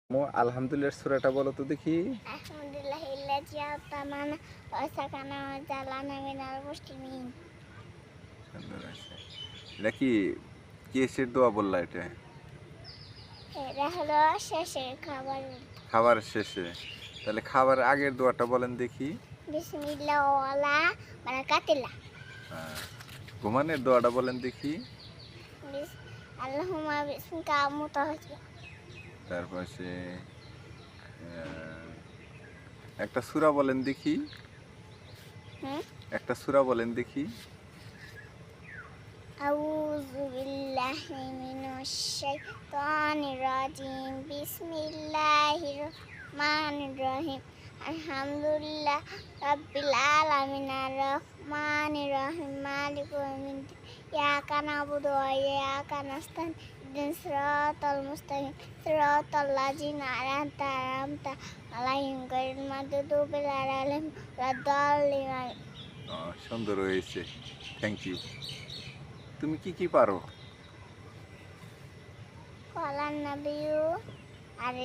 আলহামদুলিল্লাহ সূরাটা বলো তো দেখি। আলহামদুলিল্লাহিল্লাযী আতামানা ওয়া সাকানা ওয়া জালানা মিনাল মুসলিমিন। সুন্দর আছে। এটা কি কিসের দোয়া বললা এটা? এটা হলো শেষের খাবার। খাবারের শেষে। তাহলে খাবারের আগের দোয়াটা বলেন দেখি। বিসমিল্লাহ ওয়ালা বারাকাতিল্লাহ। ঘুমানোর দোয়াটা বলেন দেখি। আল্লাহুম্মা বিসমিকা মুতাওয়াজ্জিহ। তারপর একটা সূরা বলেন দেখি। একটা সূরা বলেন দেখি। আউযু বিল্লাহি মিনাশ শাইতানির রাজিম। বিসমিল্লাহির রহমানির রহিম। আলহামদুলিল্লাহ রাব্বিল আলামিন আর রহমানির রহিম মালিকি ইয়াউমিদ্দিন ইয়াকা না'বুদু ওয়া ইয়াকা নাস্তাইন ইহদিনাস সিরাতাল মুস্তাকিম সিরাতাল লাযিনা আন'আমতা আলাইহিম গায়রিল মাগদুবি আলাইহিম ওয়ালাদ-দাল্লিন। সুন্দর হয়েছে, থ্যাংক ইউ। তুমি কি পারো? কলান নবিয়্যু আর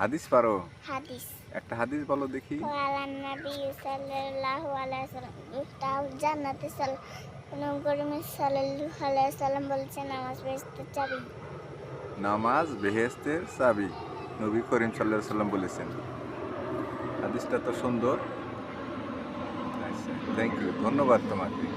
হাদিস পারো? হাদিস। একটা হাদিস বলো দেখি। কলান নবিয়্যু সাল্লাল্লাহু আলাইহি ওয়াসাল্লাম ইফতাহুল জান্নাতি সাল্লাল্লাহু আলাইহি ওয়াসাল্লাম বলেছেন নামাজ বেহেশতের চাবি। নামাজ বেহেশতের চাবি, নবী করিম সাল্লাল্লাহু আলাইহি ওয়াসাল্লাম বলেছেন। হাদিসটা তো সুন্দর। আচ্ছা, থ্যাংক ইউ, ধন্যবাদ তোমাকে।